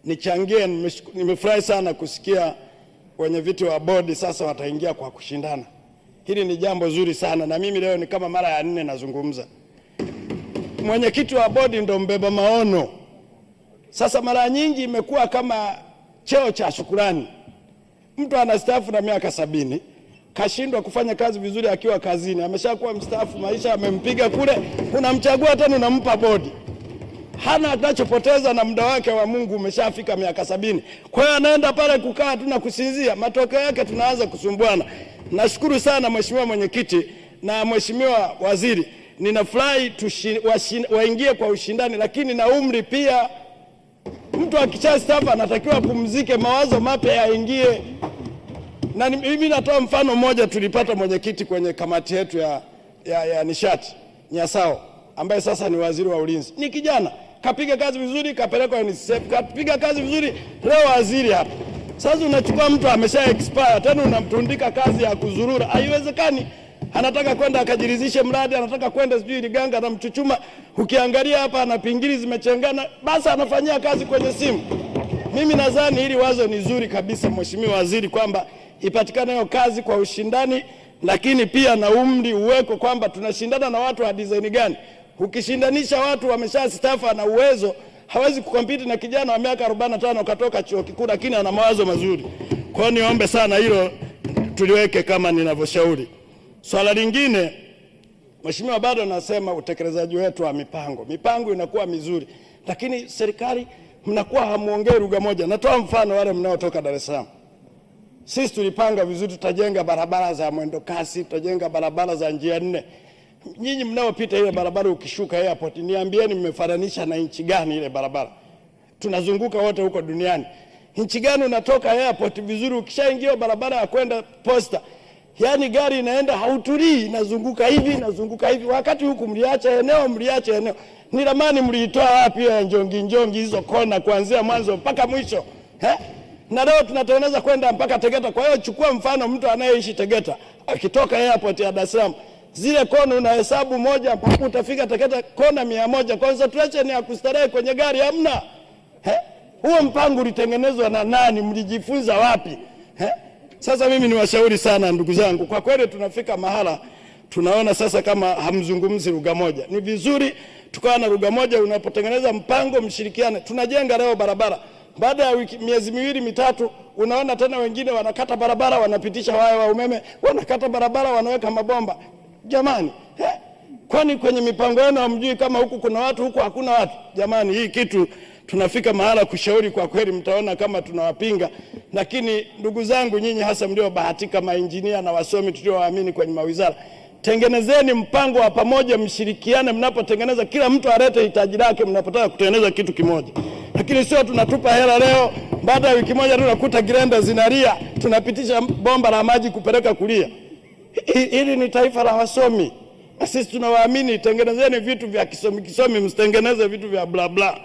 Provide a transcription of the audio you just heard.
nichangie. Nimefurahi sana kusikia wenye viti wa bodi sasa wataingia kwa kushindana. Hili ni jambo zuri sana, na mimi leo ni kama mara ya 4 nazungumza. Mwenyekiti wa bodi ndo mbeba maono. Sasa mara nyingi imekuwa kama cheo cha shukrani. Mtu anastaafu na miaka 70, kashindwa kufanya kazi vizuri akiwa kazini, ameshakuwa mstaafu, maisha yamempiga kule, unamchagua tena unampa bodi. Hana atachopoteza na muda wake wa Mungu umeshafika miaka 70. Kwa hiyo anaenda pale kukaa tu na kusinzia, matokeo yake tunaanza kusumbuana. Nashukuru sana Mheshimiwa Mwenyekiti na Mheshimiwa Waziri. Ninafurahi waingie kwa ushindani, lakini na umri pia. Mtu akishastaafu anatakiwa pumzike, mawazo mapya yaingie. Na mimi natoa mfano mmoja. Tulipata mwenyekiti kwenye kamati yetu ya nishati, Nyasao, ambaye sasa ni waziri wa ulinzi. Ni kijana, kapiga kazi vizuri, kapelekwa UNICEF, kapiga kazi vizuri, leo waziri hapa. Sasa unachukua mtu amesha expire, tena unamtundika kazi ya kuzurura. Haiwezekani. Anataka kwenda akajirizishe mradi, anataka kwenda sijui Liganga na Mchuchuma. Ukiangalia hapa ana pingili zimechengana, basi anafanyia kazi kwenye simu. Mimi nadhani hili wazo ni zuri kabisa Mheshimiwa Waziri, kwamba ipatikane hiyo kazi kwa ushindani, lakini pia na umri uweko, kwamba tunashindana na watu wa design gani. Ukishindanisha watu wameshastaafu na uwezo, hawezi kukompiti na kijana wa miaka 45 katoka chuo kikuu lakini ana mawazo mazuri. Kwa hiyo niombe sana hilo tuliweke kama ninavyoshauri. Swala lingine, Mheshimiwa, bado nasema utekelezaji wetu wa mipango inakuwa mizuri, lakini serikali mnakuwa hamuongei lugha moja. Natoa mfano wale mnaotoka Dar es Salaam. Sisi tulipanga vizuri, tutajenga barabara za mwendo kasi, tutajenga barabara za njia 4. Nyinyi mnaopita ile barabara ukishuka airport, niambieni mmefananisha na nchi gani ile barabara? Tunazunguka wote huko duniani. Nchi gani unatoka airport vizuri, ukishaingia barabara ya kwenda posta, yani gari inaenda hautulii, inazunguka hivi, wakati huku mliacha eneo. Ni ramani mliitoa wapi ya njongi hizo kona kuanzia mwanzo mpaka mwisho? Na leo tunatengeneza kwenda mpaka Tegeta. Kwa hiyo chukua mfano mtu anayeishi Tegeta, akitoka airport ya Dar es Salaam, zile kona unahesabu moja mpaka utafika Tegeta kona 100. Concentration ya kustarehe kwenye gari hamna. Huo mpango ulitengenezwa na nani? Mlijifunza wapi? Sasa mimi niwashauri sana ndugu zangu, kwa kweli tunafika mahala tunaona sasa kama hamzungumzi lugha moja. Ni vizuri tukawa na lugha moja. Unapotengeneza mpango mshirikiane. Tunajenga leo barabara, baada ya miezi 2 mitatu unaona tena wengine wanakata barabara, wanapitisha waya wa umeme, wanakata barabara, wanaweka mabomba. Jamani, kwani kwenye mipango yenu hamjui kama huku kuna watu, huku hakuna watu? Jamani, hii kitu tunafika mahala kushauri, kwa kweli mtaona kama tunawapinga. Lakini ndugu zangu, nyinyi hasa mlio bahatika, mainjinia na wasomi tuliowaamini kwenye mawizara, tengenezeni mpango wa pamoja, mshirikiane. Mnapotengeneza kila mtu alete hitaji lake mnapotaka kutengeneza kitu kimoja. Lakini sio tunatupa hela leo, baada ya wiki moja tunakuta girenda zinalia, tunapitisha bomba la maji kupeleka kulia. Hili ni taifa la wasomi. Sisi tunawaamini. Tengenezeni vitu vya kisomi, msitengeneze vitu vya bla bla.